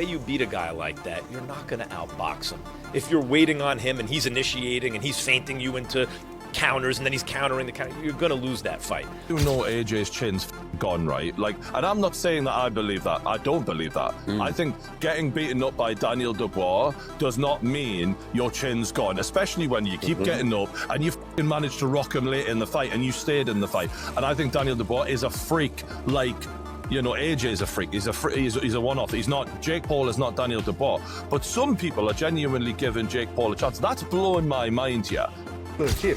you beat a guy like that, you're not going to outbox him. If you're waiting on him and he's initiating and he's feinting you into counters and then he's countering the counter, you're going to lose that fight. You know AJ's chin's gone, right? Like, and I'm not saying that I believe that. I don't believe that. I think getting beaten up by Daniel Dubois does not mean your chin's gone, especially when you keep getting up and you've managed to rock him late in the fight and you stayed in the fight. And I think Daniel Dubois is a freak like, you know, AJ is a freak. He's a one-off. He's not. Jake Paul is not Daniel Dubois. But some people are genuinely giving Jake Paul a chance. That's blowing my mind here.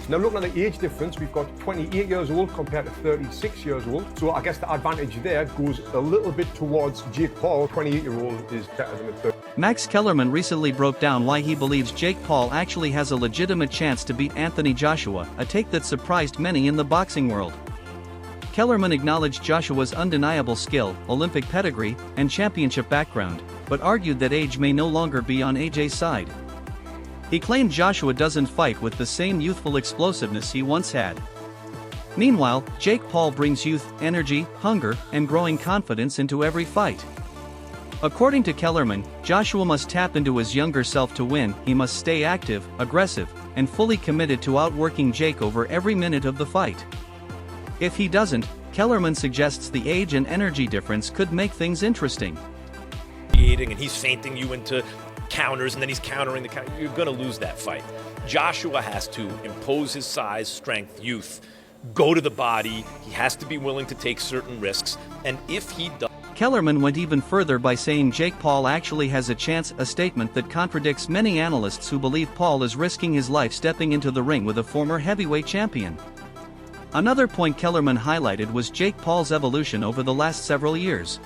Now looking at the age difference, we've got 28 years old compared to 36 years old. So I guess the advantage there goes a little bit towards Jake Paul. 28-year-old is better than a 30. Max Kellerman recently broke down why he believes Jake Paul actually has a legitimate chance to beat Anthony Joshua, a take that surprised many in the boxing world. Kellerman acknowledged Joshua's undeniable skill, Olympic pedigree, and championship background, but argued that age may no longer be on AJ's side. He claimed Joshua doesn't fight with the same youthful explosiveness he once had. Meanwhile, Jake Paul brings youth, energy, hunger, and growing confidence into every fight. According to Kellerman, Joshua must tap into his younger self to win. He must stay active, aggressive, and fully committed to outworking Jake over every minute of the fight. If he doesn't, Kellerman suggests the age and energy difference could make things interesting. And he's feinting you into counters and then he's countering the counter, you're going to lose that fight. Joshua has to impose his size, strength, youth, go to the body. He has to be willing to take certain risks. And if he does... Kellerman went even further by saying Jake Paul actually has a chance, a statement that contradicts many analysts who believe Paul is risking his life stepping into the ring with a former heavyweight champion. Another point Kellerman highlighted was Jake Paul's evolution over the last several years.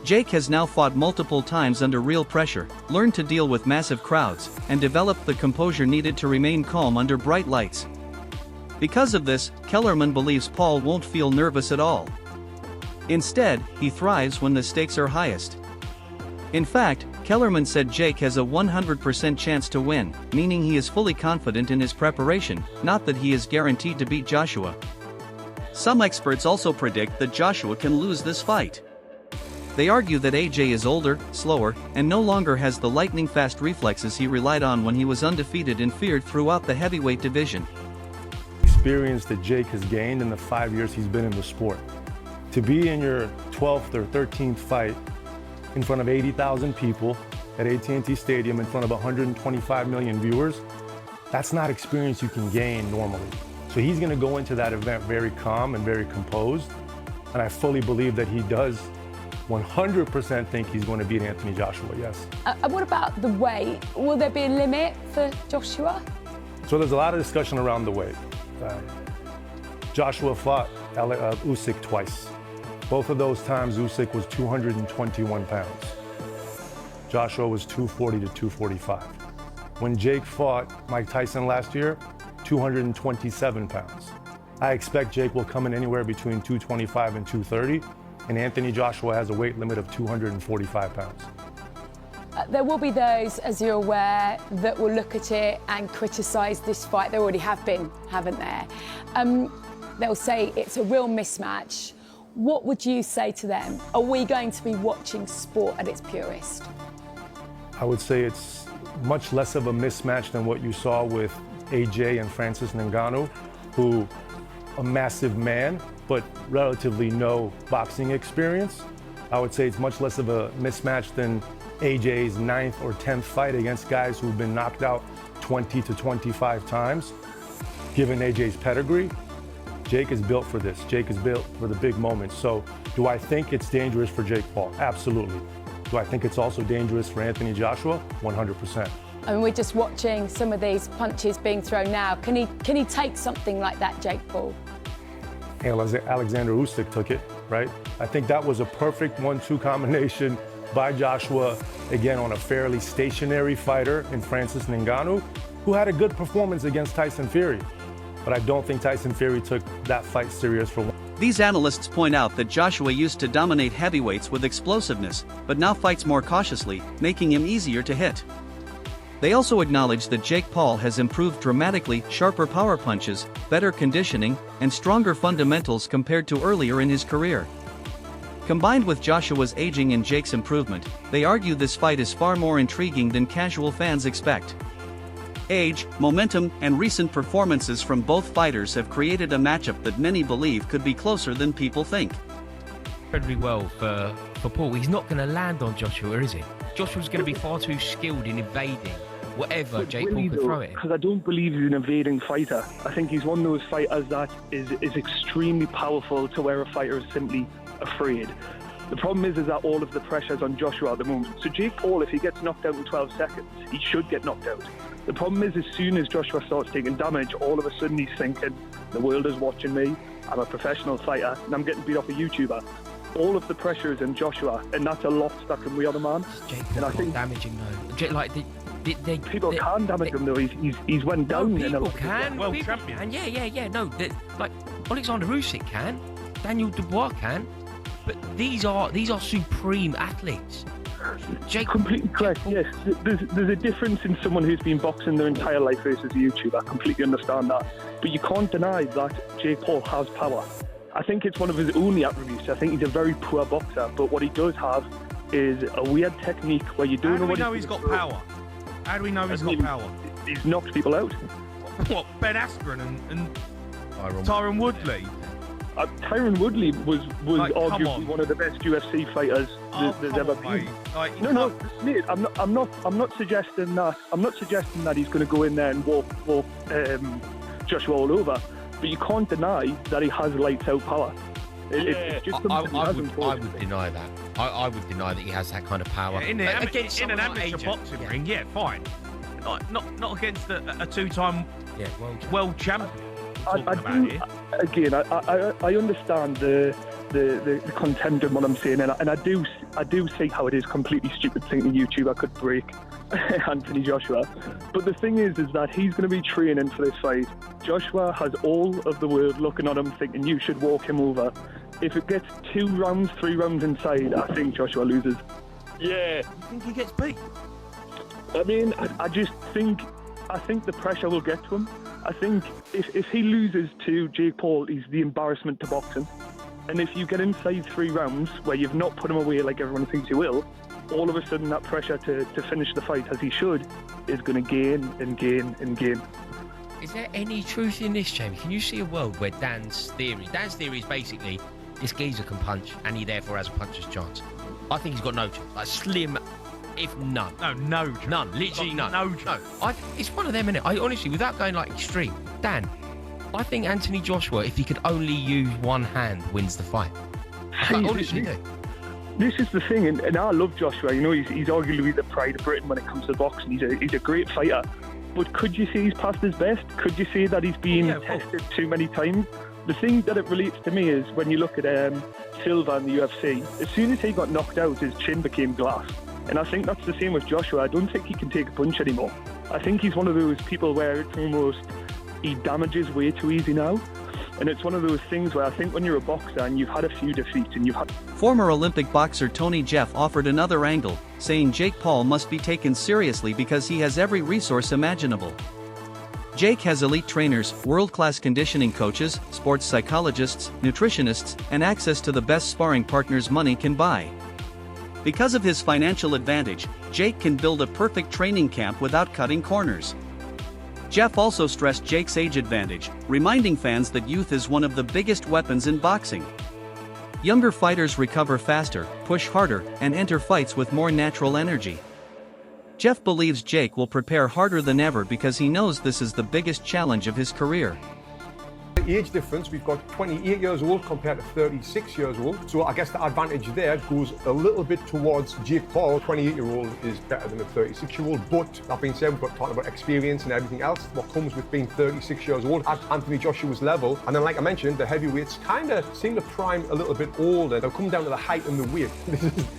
Jake has now fought multiple times under real pressure, learned to deal with massive crowds, and developed the composure needed to remain calm under bright lights. Because of this, Kellerman believes Paul won't feel nervous at all. Instead, he thrives when the stakes are highest. In fact, Kellerman said Jake has a 100% chance to win, meaning he is fully confident in his preparation, not that he is guaranteed to beat Joshua. Some experts also predict that Joshua can lose this fight. They argue that AJ is older, slower, and no longer has the lightning-fast reflexes he relied on when he was undefeated and feared throughout the heavyweight division. Experience that Jake has gained in the 5 years he's been in the sport. To be in your 12th or 13th fight in front of 80,000 people at AT&T Stadium in front of 125 million viewers, that's not experience you can gain normally. So he's going to go into that event very calm and very composed, and I fully believe that he does 100% think he's going to beat Anthony Joshua, yes. What about the weight? Will there be a limit for Joshua? So there's a lot of discussion around the weight. Joshua fought Usyk twice. Both of those times, Usyk was 221 pounds. Joshua was 240 to 245. When Jake fought Mike Tyson last year, 227 pounds. I expect Jake will come in anywhere between 225 and 230. And Anthony Joshua has a weight limit of 245 pounds. There will be those, as you're aware, that will look at it and criticise this fight. There already have been, haven't there? They'll say it's a real mismatch. What would you say to them? Are we going to be watching sport at its purest? I would say it's much less of a mismatch than what you saw with AJ and Francis Ngannou, who a massive man, but relatively no boxing experience. I would say it's much less of a mismatch than AJ's 9th or 10th fight against guys who've been knocked out 20 to 25 times. Given AJ's pedigree, Jake is built for this. Jake is built for the big moments. So do I think it's dangerous for Jake Paul? Absolutely. Do I think it's also dangerous for Anthony Joshua? 100%. I mean, we're just watching some of these punches being thrown now. Can he take something like that, Jake Paul? Alexander Usyk took it, right? I think that was a perfect 1-2 combination by Joshua, again, on a fairly stationary fighter in Francis Ngannou, who had a good performance against Tyson Fury. But I don't think Tyson Fury took that fight serious for one. These analysts point out that Joshua used to dominate heavyweights with explosiveness, but now fights more cautiously, making him easier to hit. They also acknowledge that Jake Paul has improved dramatically, sharper power punches, better conditioning, and stronger fundamentals compared to earlier in his career. Combined with Joshua's aging and Jake's improvement, they argue this fight is far more intriguing than casual fans expect. Age, momentum, and recent performances from both fighters have created a matchup that many believe could be closer than people think. Incredibly well for Paul. He's not going to land on Joshua, is he? Joshua's going to be far too skilled in evading whatever Jake Paul can throw at him. Because I don't believe he's an evading fighter. I think he's one of those fighters that is extremely powerful to where a fighter is simply afraid. The problem is that all of the pressure's on Joshua at the moment. So Jake Paul, if he gets knocked out in 12 seconds, he should get knocked out. The problem is, as soon as Joshua starts taking damage, all of a sudden he's thinking, the world is watching me, I'm a professional fighter, and I'm getting beat off a YouTuber. All of the pressure is in Joshua, and that's a lot that can weigh on a man. Jake Paul can't damage him though. Like, people can damage him though. He's went down. No, people can. World people champion. can. Yeah. No, like Alexander Usyk can, Daniel Dubois can, but these are supreme athletes. Jake, completely correct. Yes, there's a difference in someone who's been boxing their entire life versus a YouTuber. I completely understand that, but you can't deny that Jake Paul has power. I think it's one of his only attributes. I think he's a very poor boxer, but what he does have is a weird technique where you don't know what. How do we know he's got power? How do we know he's got power? He's knocked people out. What, Ben Askren and Tyron Woodley? Tyron Woodley was like, arguably one of the best UFC fighters there's ever been. Like, No, mate, I'm not suggesting that. I'm not suggesting that he's going to go in there and walk Joshua all over. But you can't deny that he has lights out power. It's just something I would deny that. I would deny that he has that kind of power. Yeah, in an amateur boxing ring, yeah, fine. Not against a two-time world champion. I understand the contempt in what I'm saying, and I do see how it is completely stupid thinking a YouTuber could break Anthony Joshua. But the thing is that he's going to be training for this fight. Joshua has all of the world looking at him thinking you should walk him over. If it gets 3 rounds inside, I think Joshua loses. Yeah. You think he gets beat? I mean, I think the pressure will get to him. I think if he loses to Jake Paul, he's the embarrassment to boxing. And if you get inside 3 rounds where you've not put him away like everyone thinks you will, all of a sudden that pressure to finish the fight as he should is going to gain and gain and gain. Is there any truth in this, Jamie? Can you see a world where Dan's theory is basically this geezer can punch and he therefore has a puncher's chance? I think he's got no chance. Like slim, if none. No chance. None. Literally none. No chance. No. It's one of them, innit? I honestly, without going like extreme, Dan, I think Anthony Joshua, if he could only use one hand, wins the fight. I honestly do. This is the thing, and I love Joshua. You know, he's arguably the pride of Britain when it comes to boxing. He's a great fighter. But could you say he's past his best? Could you say that he's been tested too many times? The thing that it relates to me is when you look at Silva in the UFC, as soon as he got knocked out, his chin became glass. And I think that's the same with Joshua. I don't think he can take a punch anymore. I think he's one of those people where it's almost he damages way too easy now. And it's one of those things where I think when you're a boxer and you've had a few defeats and you've had... Former Olympic boxer Tony Jeff offered another angle, saying Jake Paul must be taken seriously because he has every resource imaginable. Jake has elite trainers, world-class conditioning coaches, sports psychologists, nutritionists, and access to the best sparring partners money can buy. Because of his financial advantage, Jake can build a perfect training camp without cutting corners. Jeff also stressed Jake's age advantage, reminding fans that youth is one of the biggest weapons in boxing. Younger fighters recover faster, push harder, and enter fights with more natural energy. Jeff believes Jake will prepare harder than ever because he knows this is the biggest challenge of his career. The age difference, we've got 28 years old compared to 36 years old. So I guess the advantage there goes a little bit towards Jake Paul. 28-year-old is better than a 36-year-old. But that being said, we've got talking about experience and everything else. What comes with being 36 years old at Anthony Joshua's level. And then, like I mentioned, the heavyweights kind of seem to prime a little bit older. They'll come down to the height and the weight.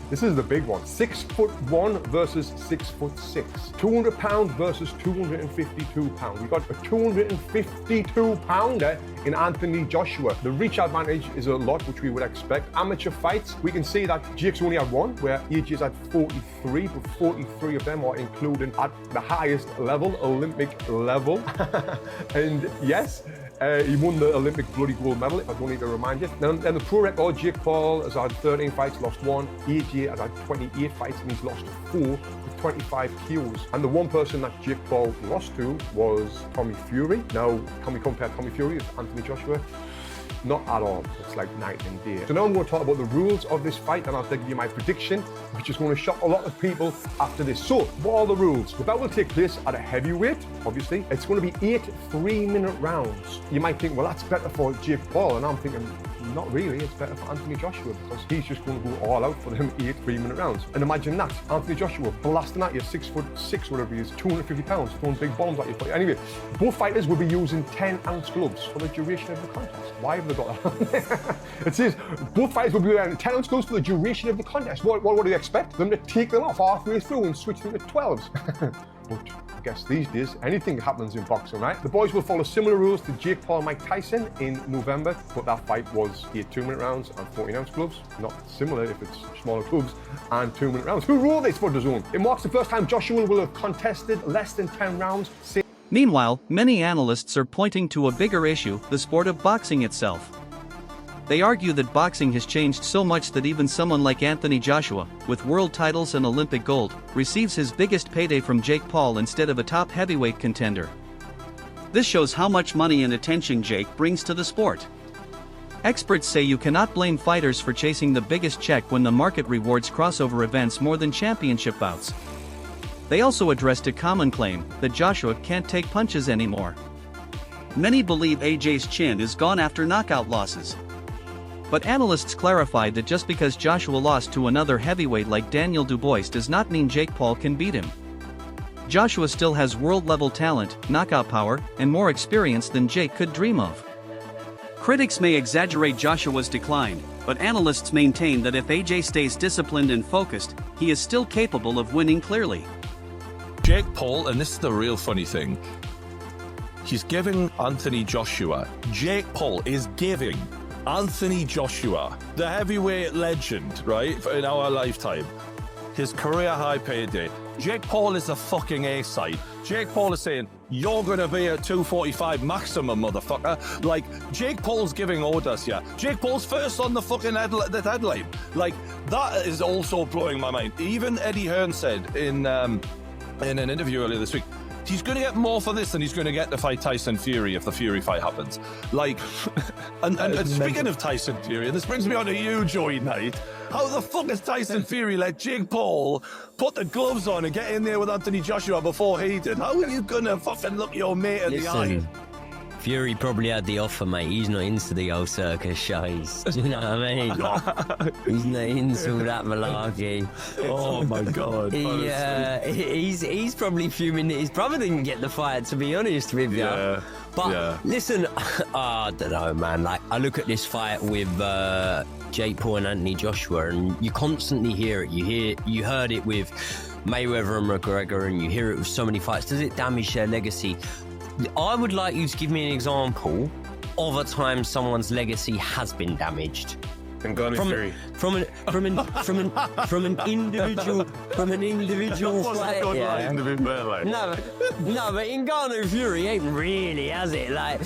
This is the big one. 6'1" versus 6'6". 200 pounds versus 252 pounds. We've got a 252 pounder in Anthony Joshua. The reach advantage is a lot, which we would expect. Amateur fights, we can see that Jake's only had one, where AJ's at 43, but 43 of them are included at the highest level, Olympic level. And yes, He won the Olympic bloody gold medal, if I don't need to remind you. Then the pro record, Jake Paul has had 13 fights, lost 1. AJ has had 28 fights and he's lost 4 with 25 KOs. And the one person that Jake Paul lost to was Tommy Fury. Now, can we compare Tommy Fury with Anthony Joshua? Not at all. It's like night and day. So now I'm going to talk about the rules of this fight and I'll give you my prediction, which is going to shock a lot of people after this. So, what are the rules? The bout will take place at a heavyweight, obviously. It's going to be 8 3-minute rounds. You might think, well, that's better for Jake Paul, and I'm thinking, not really. It's better for Anthony Joshua because he's just going to go all out for them 8 3-minute rounds. And imagine that, Anthony Joshua blasting at you, 6'6", whatever he is, 250 pounds, throwing big bombs at you. But anyway, both fighters will be using 10-ounce gloves for the duration of the contest. Why have they got that? It says both fighters will be wearing 10-ounce gloves for the duration of the contest. What do you expect? Them to take them off halfway through and switch them to 12s? But I guess these days, anything happens in boxing, right? The boys will follow similar rules to Jake Paul and Mike Tyson in November, but that fight was 8 2-minute rounds and 14-ounce gloves. Not similar if it's smaller gloves and 2-minute rounds. Who wrote this for the zone? It marks the first time Joshua will have contested less than 10 rounds. Meanwhile, many analysts are pointing to a bigger issue, the sport of boxing itself. They argue that boxing has changed so much that even someone like Anthony Joshua, with world titles and Olympic gold, receives his biggest payday from Jake Paul instead of a top heavyweight contender. This shows how much money and attention Jake brings to the sport. Experts say you cannot blame fighters for chasing the biggest check when the market rewards crossover events more than championship bouts. They also addressed a common claim that Joshua can't take punches anymore. Many believe AJ's chin is gone after knockout losses. But analysts clarified that just because Joshua lost to another heavyweight like Daniel Dubois does not mean Jake Paul can beat him. Joshua still has world-level talent, knockout power, and more experience than Jake could dream of. Critics may exaggerate Joshua's decline, but analysts maintain that if AJ stays disciplined and focused, he is still capable of winning clearly. Jake Paul, and this is the real funny thing, he's giving Anthony Joshua, Jake Paul is giving Anthony Joshua, the heavyweight legend, right, in our lifetime, his career high payday. Jake Paul is a fucking A-side. Jake Paul is saying, you're gonna be at 245 maximum, motherfucker. Like, Jake Paul's giving orders here. Jake Paul's first on the fucking headline. Like, that is also blowing my mind. Even Eddie Hearn said in an interview earlier this week, he's going to get more for this than he's going to get to fight Tyson Fury if the Fury fight happens. Like, and speaking of Tyson Fury, and this brings me on to you, Joey Knight. How the fuck has Tyson Fury let Jake Paul put the gloves on and get in there with Anthony Joshua before he did? How are you going to fucking look your mate in the eye? Fury probably had the offer, mate. He's not into the old circus shows. Do you know what I mean? He's not into that malarkey. Oh my god. He's probably fuming that his brother didn't get the fight, to be honest with you. Yeah. But listen, I don't know, man. Like, I look at this fight with Jake Paul and Anthony Joshua, and you constantly hear it. You heard it with Mayweather and McGregor, and you hear it with so many fights. Does it damage their legacy? I would like you to give me an example of a time someone's legacy has been damaged. From an individual fight. Yeah. No, but Ngannou Fury ain't really, has it? Like,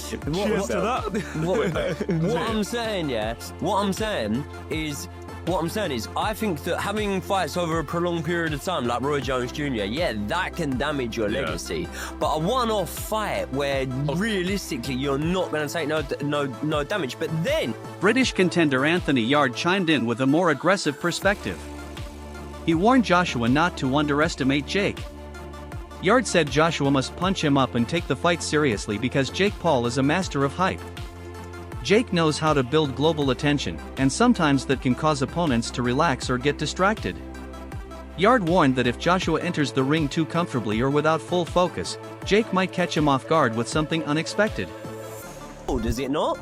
what I'm saying, is, I think that having fights over a prolonged period of time, like Roy Jones Jr., that can damage your legacy. But a one-off fight where realistically you're not going to take no damage. But then British contender Anthony Yarde chimed in with a more aggressive perspective. He warned Joshua not to underestimate Jake. Yarde said Joshua must punch him up and take the fight seriously because Jake Paul is a master of hype. Jake knows how to build global attention, and sometimes that can cause opponents to relax or get distracted. Yarde warned that if Joshua enters the ring too comfortably or without full focus, Jake might catch him off guard with something unexpected. Oh, does it not?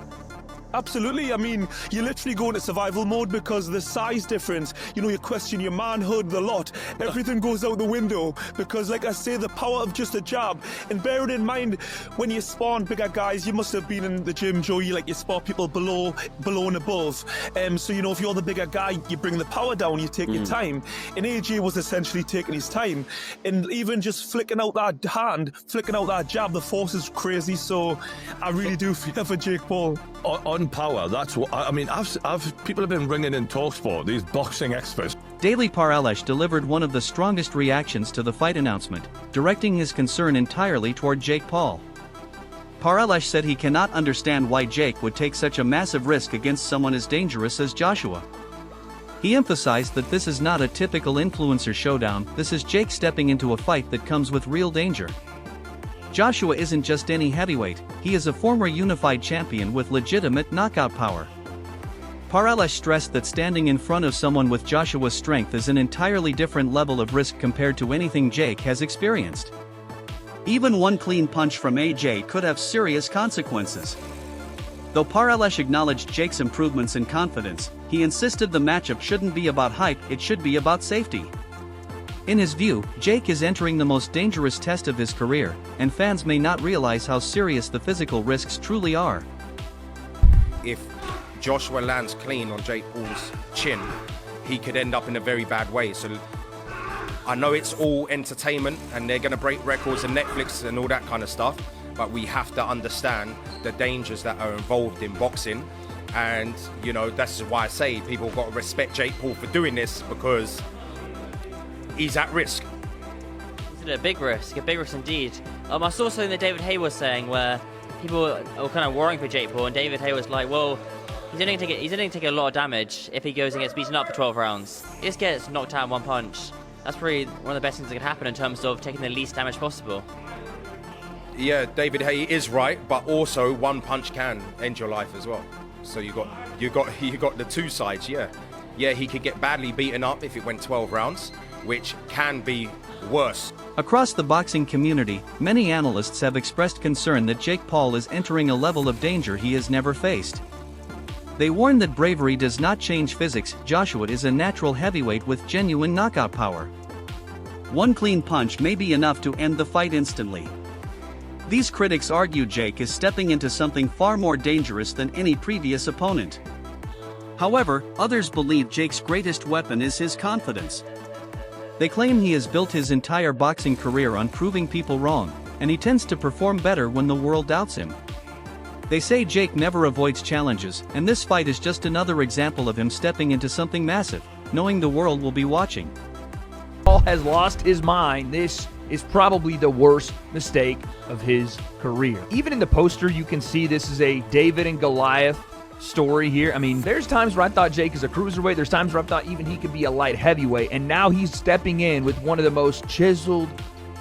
Absolutely. I mean, you literally go into survival mode because of the size difference. You know, you question your manhood, the lot. Everything goes out the window because, like I say, the power of just a jab. And bear it in mind, when you spawn bigger guys, you must have been in the gym, Joe. You spot people below and above. So, you know, if you're the bigger guy, you bring the power down, you take your time. And AJ was essentially taking his time. And even just flicking out that hand, flicking out that jab, the force is crazy. So I really do fear for Jake Paul. On power, that's what I mean. People have been ringing in TalkSport, these boxing experts. Daily Paralesh delivered one of the strongest reactions to the fight announcement, directing his concern entirely toward Jake Paul. Paralesh said he cannot understand why Jake would take such a massive risk against someone as dangerous as Joshua. He emphasized that this is not a typical influencer showdown, this is Jake stepping into a fight that comes with real danger. Joshua isn't just any heavyweight, he is a former unified champion with legitimate knockout power. Paralesh stressed that standing in front of someone with Joshua's strength is an entirely different level of risk compared to anything Jake has experienced. Even one clean punch from AJ could have serious consequences. Though Paralesh acknowledged Jake's improvements in confidence, he insisted the matchup shouldn't be about hype, it should be about safety. In his view, Jake is entering the most dangerous test of his career, and fans may not realize how serious the physical risks truly are. If Joshua lands clean on Jake Paul's chin, he could end up in a very bad way. So I know it's all entertainment and they're going to break records and Netflix and all that kind of stuff, but we have to understand the dangers that are involved in boxing. And, you know, that's why I say people have got to respect Jake Paul for doing this, because he's at risk. He's at a big risk indeed. I saw something that David Hay was saying where people were kind of worrying for Jake Paul, and David Hay was like, well, he's only going to take a lot of damage if he goes and gets beaten up for 12 rounds. He just gets knocked out in one punch. That's probably one of the best things that could happen in terms of taking the least damage possible. Yeah, David Hay is right, but also one punch can end your life as well. So you got the two sides. Yeah, he could get badly beaten up if it went 12 rounds, which can be worse. Across the boxing community, many analysts have expressed concern that Jake Paul is entering a level of danger he has never faced. They warn that bravery does not change physics. Joshua is a natural heavyweight with genuine knockout power. One clean punch may be enough to end the fight instantly. These critics argue Jake is stepping into something far more dangerous than any previous opponent. However, others believe Jake's greatest weapon is his confidence. They claim he has built his entire boxing career on proving people wrong, and he tends to perform better when the world doubts him. They say Jake never avoids challenges, and this fight is just another example of him stepping into something massive, knowing the world will be watching. Paul has lost his mind. This is probably the worst mistake of his career. Even in the poster, you can see this is a David and Goliath story here. I mean, there's times where I thought Jake is a cruiserweight. There's times where I thought even he could be a light heavyweight. And now he's stepping in with one of the most chiseled,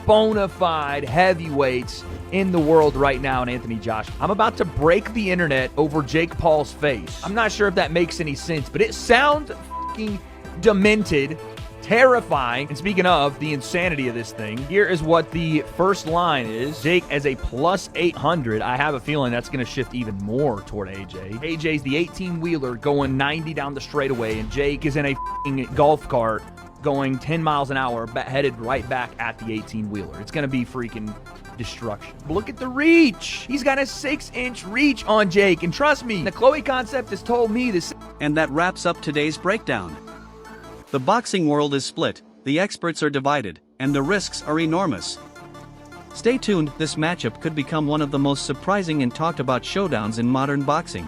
bona fide heavyweights in the world right now in Anthony Joshua. I'm about to break the internet over Jake Paul's face. I'm not sure if that makes any sense, but it sounds fucking demented, terrifying. And speaking of the insanity of this thing, here is what the first line is. Jake as a plus 800. I have a feeling that's going to shift even more toward AJ. AJ's the 18-wheeler going 90 down the straightaway, and Jake is in a fucking golf cart going 10 miles an hour, headed right back at the 18-wheeler. It's going to be freaking destruction. Look at the reach. He's got a 6-inch reach on Jake, and trust me, the Chloe concept has told me this. And that wraps up today's breakdown. The boxing world is split, the experts are divided, and the risks are enormous. Stay tuned, this matchup could become one of the most surprising and talked about showdowns in modern boxing.